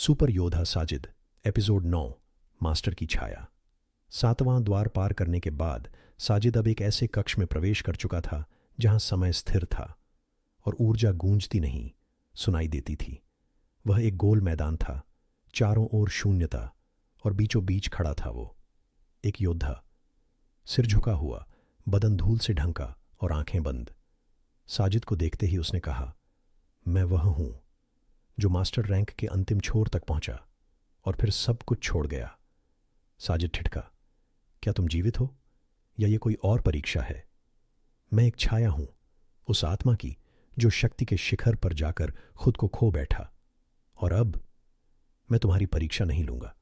Super योद्धा Sajid episode 9 master की छाया। 7वां द्वार पार करने के बाद साजिद अब एक ऐसे कक्ष में प्रवेश कर चुका था जहां समय स्थिर था और ऊर्जा गूंजती नहीं सुनाई देती थी। वह एक गोल मैदान था, चारों ओर शून्यता और बीचों बीच खड़ा था वो, एक योद्धा, सिर झुका हुआ, बदन धूल से ढंका और आंखें बंद। साजिद को देखते ही उसने कहा, मैं वह हूं जो मास्टर रैंक के अंतिम छोर तक पहुंचा और फिर सब कुछ छोड़ गया। साजिद ठिठका, क्या तुम जीवित हो या ये कोई और परीक्षा है? मैं एक छाया हूं, उस आत्मा की जो शक्ति के शिखर पर जाकर खुद को खो बैठा। और अब मैं तुम्हारी परीक्षा नहीं लूंगा,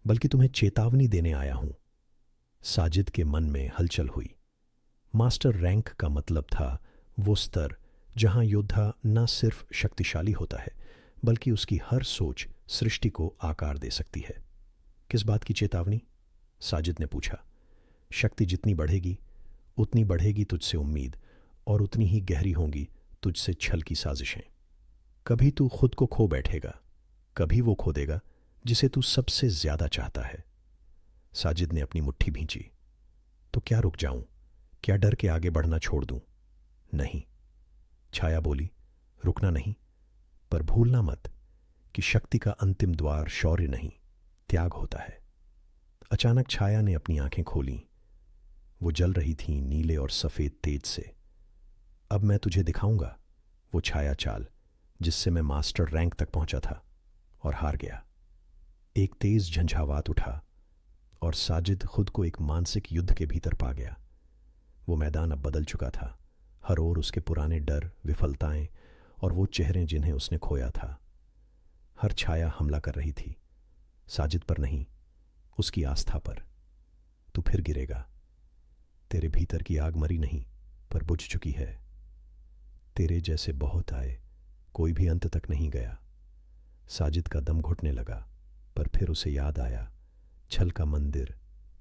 बल्कि तुम्हें चेतावनी देने आया हूं। साजिद के मन में हलचल हुई। मास्टर रैंक का मतलब था वो स्तर जहां योद्धा न सिर्फ शक्तिशाली होता है, बल्कि उसकी हर सोच सृष्टि को आकार दे सकती है। किस बात की चेतावनी? साजिद ने पूछा। शक्ति जितनी बढ़ेगी उतनी बढ़ेगी तुझसे उम्मीद, और उतनी ही गहरी होंगी तुझसे छल की साजिशें। कभी तू खुद को खो बैठेगा, कभी वो खो देगा जिसे तू सबसे ज्यादा चाहता है। साजिद ने अपनी मुट्ठी भींची। तो क्या रुक जाऊं? क्या डर के आगे बढ़ना छोड़ दूं? नहीं, छाया बोली, रुकना नहीं, पर भूलना मत कि शक्ति का अंतिम द्वार शौर्य नहीं, त्याग होता है। अचानक छाया ने अपनी आंखें खोलीं। वो जल रही थीं नीले और सफेद तेज से। अब मैं तुझे दिखाऊंगा वो छाया चाल जिससे मैं मास्टर रैंक तक पहुंचा था और हार गया। एक तेज झंझावात उठा और साजिद खुद को एक मानसिक युद्ध के भीतर पा गया। वो मैदान अब बदल चुका था, हर ओर उसके पुराने डर, विफलताएं और वो चेहरे जिन्हें उसने खोया था। हर छाया हमला कर रही थी, साजिद पर नहीं, उसकी आस्था पर। तू फिर गिरेगा। तेरे भीतर की आग मरी नहीं, पर बुझ चुकी है। तेरे जैसे बहुत आए, कोई भी अंत तक नहीं गया। साजिद का दम घुटने लगा, पर फिर उसे याद आया छल का मंदिर,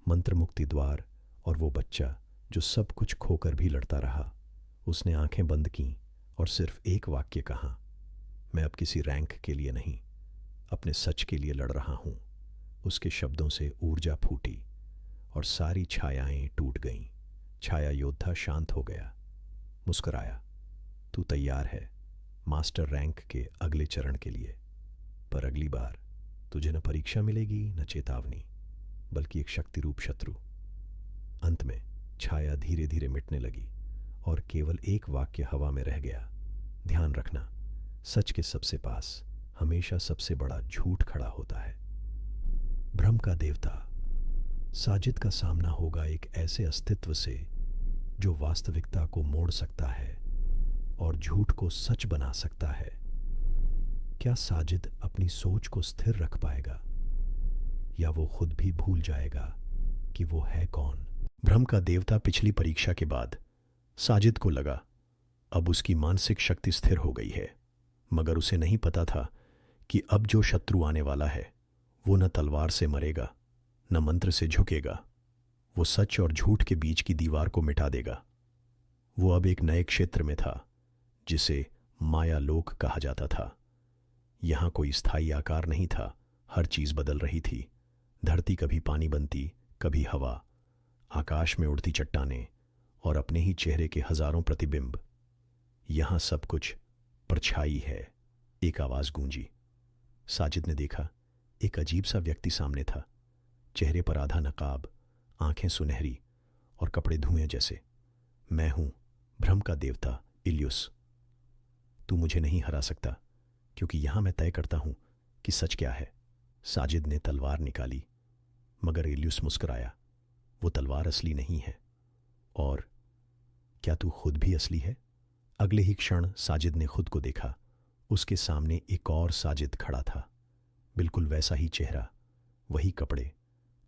मंत्र मुक्ति द्वार और वो बच्चा जो सब कुछ खोकर भी लड़ता रहा। उसने आंखें बंद कीं और सिर्फ एक वाक्य कहा, मैं अब किसी रैंक के लिए नहीं, अपने सच के लिए लड़ रहा हूं। उसके शब्दों से ऊर्जा फूटी और सारी छायाएं टूट गईं। छाया योद्धा शांत हो गया, मुस्कुराया। तू तैयार है मास्टर रैंक के अगले चरण के लिए, पर अगली बार तुझे न परीक्षा मिलेगी न चेतावनी, बल्कि एक शक्ति रूप शत्रु। अंत में छाया धीरे धीरे मिटने लगी और केवल एक वाक्य हवा में रह गया, ध्यान रखना, सच के सबसे पास हमेशा सबसे बड़ा झूठ खड़ा होता है। भ्रम का देवता। साजिद का सामना होगा एक ऐसे अस्तित्व से जो वास्तविकता को मोड़ सकता है और झूठ को सच बना सकता है। क्या साजिद अपनी सोच को स्थिर रख पाएगा, या वो खुद भी भूल जाएगा कि वो है कौन? भ्रम का देवता। पिछली परीक्षा के बाद साजिद को लगा अब उसकी मानसिक शक्ति स्थिर हो गई है, मगर उसे नहीं पता था कि अब जो शत्रु आने वाला है वो न तलवार से मरेगा, न मंत्र से झुकेगा। वो सच और झूठ के बीच की दीवार को मिटा देगा। वो अब एक नए क्षेत्र में था जिसे माया लोक कहा जाता था। यहां कोई स्थायी आकार नहीं था, हर चीज बदल रही थी। धरती कभी पानी बनती, कभी हवा, आकाश में उड़ती चट्टानें और अपने ही चेहरे के हजारों प्रतिबिंब। यहां सब कुछ परछाई है। एक आवाज गूंजी। साजिद ने देखा, एक अजीब सा व्यक्ति सामने था, चेहरे पर आधा नकाब, आंखें सुनहरी और कपड़े धुएं जैसे। मैं हूं भ्रम का देवता इलियुस। तू मुझे नहीं हरा सकता, क्योंकि यहां मैं तय करता हूं कि सच क्या है। साजिद ने तलवार निकाली, मगर इलियुस मुस्कुराया। वो तलवार असली नहीं है। और क्या तू खुद भी असली है? अगले ही क्षण साजिद ने खुद को देखा। उसके सामने एक और साजिद खड़ा था, बिल्कुल वैसा ही चेहरा, वही कपड़े,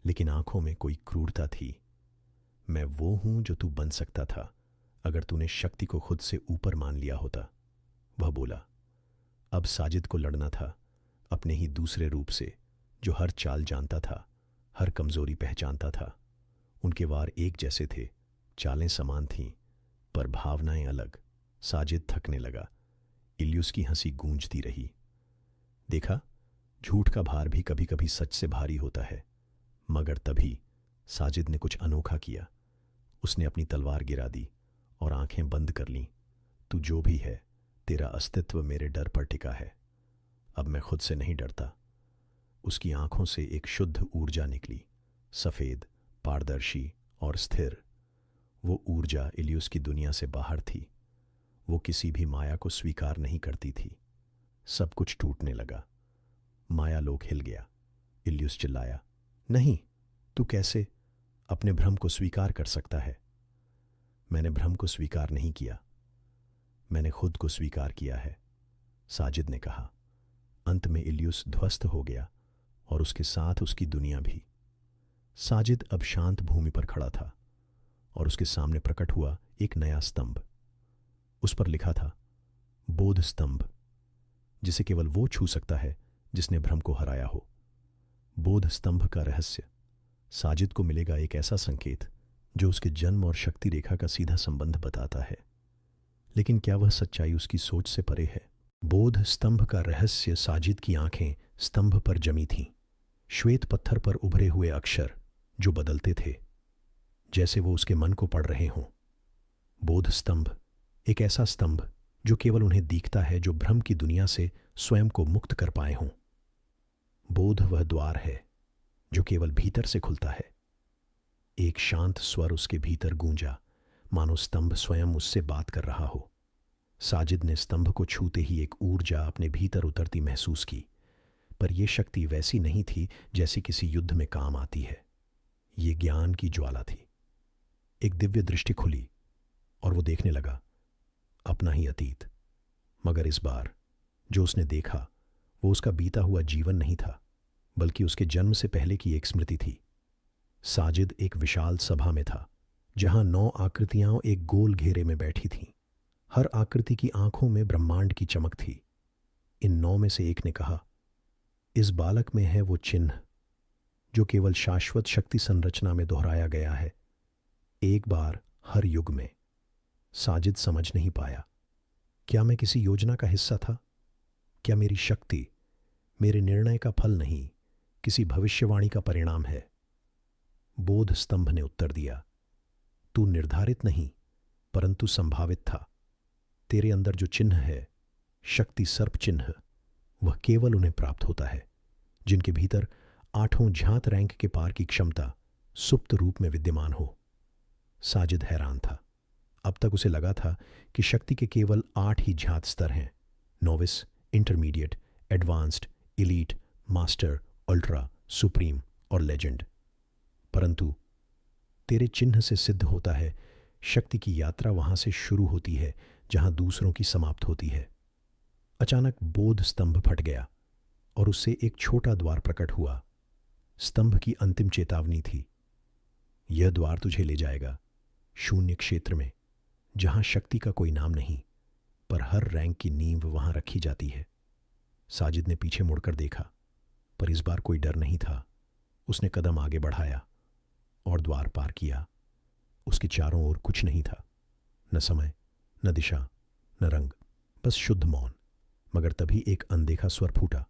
लेकिन आंखों में कोई क्रूरता थी। मैं वो हूं जो तू बन सकता था अगर तूने शक्ति को खुद से ऊपर मान लिया होता, वह बोला। अब साजिद को लड़ना था अपने ही दूसरे रूप से, जो हर चाल जानता था, हर कमजोरी पहचानता था। उनके वार एक जैसे थे, चालें समान थीं, पर भावनाएं अलग। साजिद थकने लगा। इलियुस की हंसी गूंजती रही। देखा, झूठ का भार भी कभी कभी सच से भारी होता है। मगर तभी साजिद ने कुछ अनोखा किया। उसने अपनी तलवार गिरा दी और आंखें बंद कर लीं। तू जो भी है, तेरा अस्तित्व मेरे डर पर टिका है। अब मैं खुद से नहीं डरता। उसकी आंखों से एक शुद्ध ऊर्जा निकली, सफ़ेद, पारदर्शी और स्थिर। वो ऊर्जा इलियुस की दुनिया से बाहर थी। वो किसी भी माया को स्वीकार नहीं करती थी। सब कुछ टूटने लगा। मायालोक हिल गया। इलियुस चिल्लाया, नहीं, तू कैसे अपने भ्रम को स्वीकार कर सकता है? मैंने भ्रम को स्वीकार नहीं किया, मैंने खुद को स्वीकार किया है, साजिद ने कहा। अंत में इलियुस ध्वस्त हो गया और उसके साथ उसकी दुनिया भी। साजिद अब शांत भूमि पर खड़ा था और उसके सामने प्रकट हुआ एक नया स्तंभ। उस पर लिखा था, बोध स्तंभ, जिसे केवल वो छू सकता है जिसने भ्रम को हराया हो। बोध स्तंभ का रहस्य, साजिद को मिलेगा एक ऐसा संकेत जो उसके जन्म और शक्ति रेखा का सीधा संबंध बताता है। लेकिन क्या वह सच्चाई उसकी सोच से परे है? बोध स्तंभ का रहस्य, साजिद की आंखें स्तंभ पर जमी थीं, श्वेत पत्थर पर उभरे हुए अक्षर जो बदलते थे जैसे वो उसके मन को पढ़ रहे हों। बोध स्तंभ, एक ऐसा स्तंभ जो केवल उन्हें दिखता है जो भ्रम की दुनिया से स्वयं को मुक्त कर पाए हों। बोध वह द्वार है जो केवल भीतर से खुलता है। एक शांत स्वर उसके भीतर गूंजा, मानो स्तंभ स्वयं उससे बात कर रहा हो। साजिद ने स्तंभ को छूते ही एक ऊर्जा अपने भीतर उतरती महसूस की, पर यह शक्ति वैसी नहीं थी जैसी किसी युद्ध में काम आती है। ये ज्ञान की ज्वाला थी। एक दिव्य दृष्टि खुली और वो देखने लगा अपना ही अतीत। मगर इस बार जो उसने देखा वो उसका बीता हुआ जीवन नहीं था, बल्कि उसके जन्म से पहले की एक स्मृति थी। साजिद एक विशाल सभा में था, जहां 9 आकृतियां एक गोल घेरे में बैठी थीं। हर आकृति की आंखों में ब्रह्मांड की चमक थी। इन 9 में से एक ने कहा, इस बालक में है वो चिन्ह जो केवल शाश्वत शक्ति संरचना में दोहराया गया है, एक बार हर युग में। साजिद समझ नहीं पाया, क्या मैं किसी योजना का हिस्सा था? क्या मेरी शक्ति मेरे निर्णय का फल नहीं, किसी भविष्यवाणी का परिणाम है? बोध स्तंभ ने उत्तर दिया, तू निर्धारित नहीं परंतु संभावित था। तेरे अंदर जो चिन्ह है, शक्ति सर्प चिन्ह, वह केवल उन्हें प्राप्त होता है जिनके भीतर 8 झात रैंक के पार की क्षमता सुप्त रूप में विद्यमान हो। साजिद हैरान था। अब तक उसे लगा था कि शक्ति के केवल 8 ही झात स्तर हैं, novice, intermediate, advanced, elite, master, ultra, supreme और लेजेंड। परंतु तेरे चिन्ह से सिद्ध होता है शक्ति की यात्रा वहां से शुरू होती है जहां दूसरों की समाप्त होती है। अचानक बोध स्तंभ फट गया और उससे एक छोटा द्वार प्रकट हुआ। स्तंभ की अंतिम चेतावनी थी, यह द्वार तुझे ले जाएगा शून्य क्षेत्र में, जहां शक्ति का कोई नाम नहीं, पर हर रैंक की नींव वहां रखी जाती है। साजिद ने पीछे मुड़कर देखा, पर इस बार कोई डर नहीं था। उसने कदम आगे बढ़ाया और द्वार पार किया। उसके चारों ओर कुछ नहीं था, न समय, न दिशा, न रंग, बस शुद्ध मौन। मगर तभी एक अनदेखा स्वर फूटा,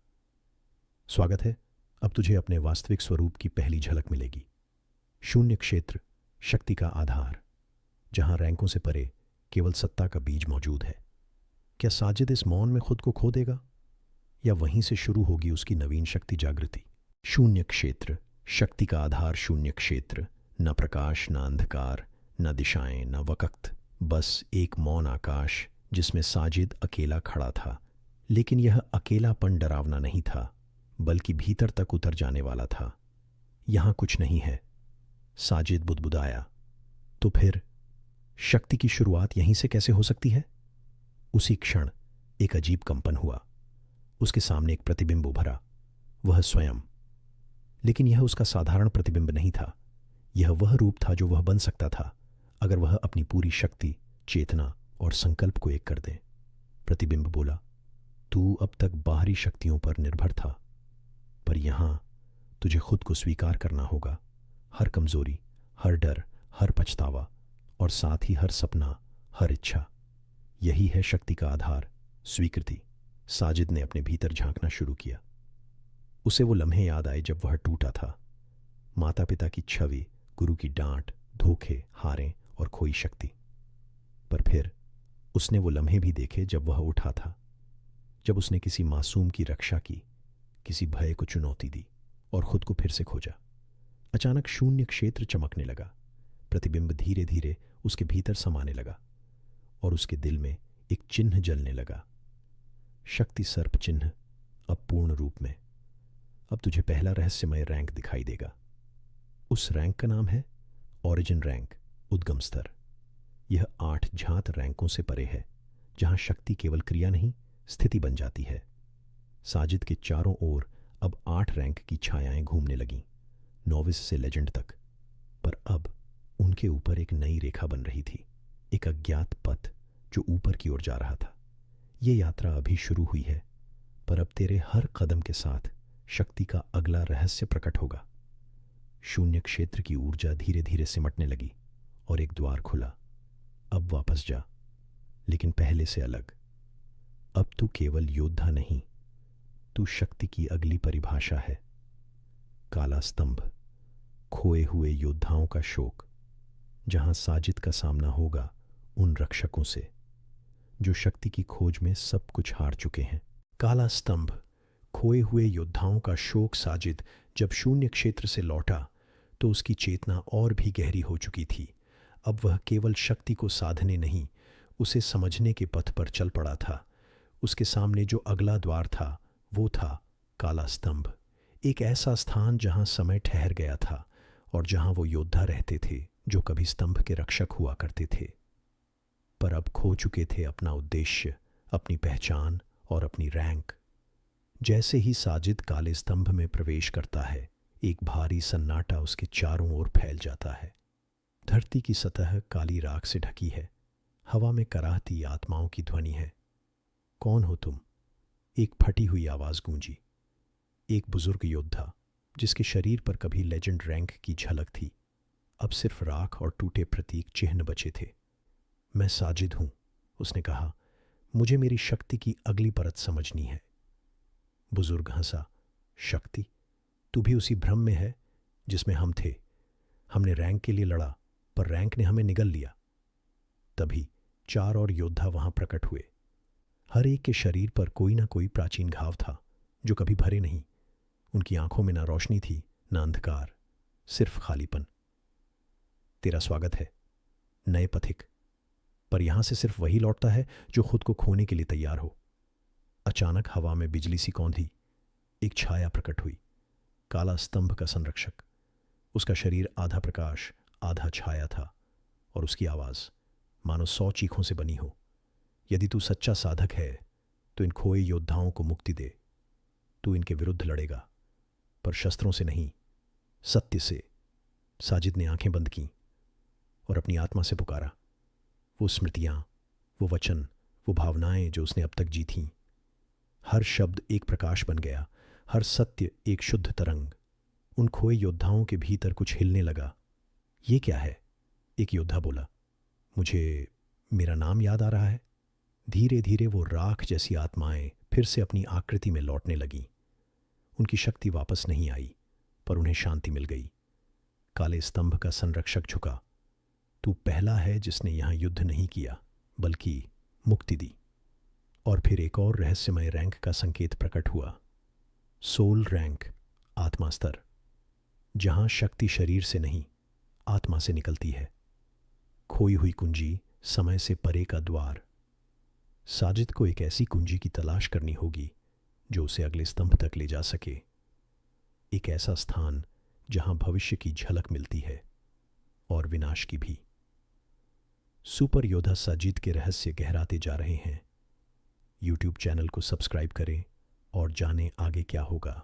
स्वागत है, अब तुझे अपने वास्तविक स्वरूप की पहली झलक मिलेगी। शून्य क्षेत्र, शक्ति का आधार, जहां रैंकों से परे केवल सत्ता का बीज मौजूद है। क्या साजिद इस मौन में खुद को खो देगा, या वहीं से शुरू होगी उसकी नवीन शक्ति जागृति? शून्य क्षेत्र, शक्ति का आधार। शून्य क्षेत्र, न प्रकाश, न अंधकार, न दिशाएं, न वक्त, बस एक मौन आकाश जिसमें साजिद अकेला खड़ा था। लेकिन यह अकेलापन डरावना नहीं था, बल्कि भीतर तक उतर जाने वाला था। यहां कुछ नहीं है, साजिद बुदबुदाया। तो फिर शक्ति की शुरुआत यहीं से कैसे हो सकती है? उसी क्षण एक अजीब कंपन हुआ। उसके सामने एक प्रतिबिंब उभरा, वह स्वयं। लेकिन यह उसका साधारण प्रतिबिंब नहीं था। यह वह रूप था जो वह बन सकता था अगर वह अपनी पूरी शक्ति, चेतना और संकल्प को एक कर दे। प्रतिबिंब बोला, तू अब तक बाहरी शक्तियों पर निर्भर था, पर यहां तुझे खुद को स्वीकार करना होगा। हर कमजोरी, हर डर, हर पछतावा और साथ ही हर सपना, हर इच्छा, यही है शक्ति का आधार, स्वीकृति। साजिद ने अपने भीतर झांकना शुरू किया। उसे वो लम्हे याद आए जब वह टूटा था। माता पिता की छवि, गुरु की डांट, धोखे, हारें और खोई शक्ति। पर फिर उसने वो लम्हे भी देखे जब वह उठा था, जब उसने किसी मासूम की रक्षा की, किसी भय को चुनौती दी और खुद को फिर से खोजा। अचानक शून्य क्षेत्र चमकने लगा, प्रतिबिंब धीरे धीरे उसके भीतर समाने लगा और उसके दिल में एक चिन्ह जलने लगा। शक्ति सर्प चिन्ह, अब पूर्ण रूप में। अब तुझे पहला रहस्यमय रैंक दिखाई देगा। उस रैंक का नाम है ओरिजिन रैंक, उद्गम स्तर। यह 8 झात रैंकों से परे है, जहां शक्ति केवल क्रिया नहीं, स्थिति बन जाती है। साजिद के चारों ओर अब 8 रैंक की छायाएं घूमने लगीं, नोविस से लेजेंड तक। पर अब उनके ऊपर एक नई रेखा बन रही थी, एक अज्ञात पथ जो ऊपर की ओर जा रहा था। ये यात्रा अभी शुरू हुई है, पर अब तेरे हर कदम के साथ शक्ति का अगला रहस्य प्रकट होगा। शून्य क्षेत्र की ऊर्जा धीरे धीरे सिमटने लगी और एक द्वार खुला। अब वापस जा, लेकिन पहले से अलग। अब तू केवल योद्धा नहीं, तू शक्ति की अगली परिभाषा है। काला स्तंभ, खोए हुए योद्धाओं का शोक, जहां साजिद का सामना होगा उन रक्षकों से जो शक्ति की खोज में सब कुछ हार चुके हैं। काला स्तंभ, खोए हुए योद्धाओं का शोक। साजिद जब शून्य क्षेत्र से लौटा तो उसकी चेतना और भी गहरी हो चुकी थी। अब वह केवल शक्ति को साधने नहीं, उसे समझने के पथ पर चल पड़ा था। उसके सामने जो अगला द्वार था वो था काला स्तंभ, एक ऐसा स्थान जहां समय ठहर गया था और जहां वो योद्धा रहते थे जो कभी स्तंभ के रक्षक हुआ करते थे, पर अब खो चुके थे अपना उद्देश्य, अपनी पहचान और अपनी रैंक। जैसे ही साजिद काले स्तंभ में प्रवेश करता है, एक भारी सन्नाटा उसके चारों ओर फैल जाता है। धरती की सतह काली राख से ढकी है, हवा में कराहती आत्माओं की ध्वनि है। कौन हो तुम? एक फटी हुई आवाज गूंजी। एक बुजुर्ग योद्धा जिसके शरीर पर कभी लेजेंड रैंक की झलक थी, अब सिर्फ राख और टूटे प्रतीक चिन्ह बचे थे। मैं साजिद हूं, उसने कहा। मुझे मेरी शक्ति की अगली परत समझनी है। बुजुर्ग हंसा। शक्ति? तू भी उसी भ्रम में है जिसमें हम थे। हमने रैंक के लिए लड़ा, पर रैंक ने हमें निगल लिया। तभी 4 और योद्धा वहां प्रकट हुए। हर एक के शरीर पर कोई ना कोई प्राचीन घाव था जो कभी भरे नहीं। उनकी आंखों में ना रोशनी थी, ना अंधकार, सिर्फ खालीपन। तेरा स्वागत है, नए पथिक, पर यहां से सिर्फ वही लौटता है जो खुद को खोने के लिए तैयार हो। अचानक हवा में बिजली सी कौंधी। एक छाया प्रकट हुई, काला स्तंभ का संरक्षक। उसका शरीर आधा प्रकाश आधा छाया था और उसकी आवाज मानो 100 चीखों से बनी हो। यदि तू सच्चा साधक है तो इन खोए योद्धाओं को मुक्ति दे। तू इनके विरुद्ध लड़ेगा, पर शस्त्रों से नहीं, सत्य से। साजिद ने आंखें बंद कीं और अपनी आत्मा से पुकारा। वो स्मृतियां, वो वचन, वो भावनाएं जो उसने अब तक जी थीं, हर शब्द एक प्रकाश बन गया, हर सत्य एक शुद्ध तरंग। उन खोए योद्धाओं के भीतर कुछ हिलने लगा। ये क्या है? एक योद्धा बोला। मुझे मेरा नाम याद आ रहा है। धीरे धीरे वो राख जैसी आत्माएं फिर से अपनी आकृति में लौटने लगीं। उनकी शक्ति वापस नहीं आई, पर उन्हें शांति मिल गई। काले स्तंभ का संरक्षक झुका। तू पहला है जिसने यहां युद्ध नहीं किया, बल्कि मुक्ति दी। और फिर एक और रहस्यमय रैंक का संकेत प्रकट हुआ। सोल रैंक, आत्मा स्तर, जहां शक्ति शरीर से नहीं, आत्मा से निकलती है। खोई हुई कुंजी, समय से परे का द्वार। साजिद को एक ऐसी कुंजी की तलाश करनी होगी जो उसे अगले स्तंभ तक ले जा सके। एक ऐसा स्थान जहां भविष्य की झलक मिलती है और विनाश की भी। सुपर योद्धा साजिद के रहस्य गहराते जा रहे हैं। यूट्यूब चैनल को सब्सक्राइब करें और जानें आगे क्या होगा।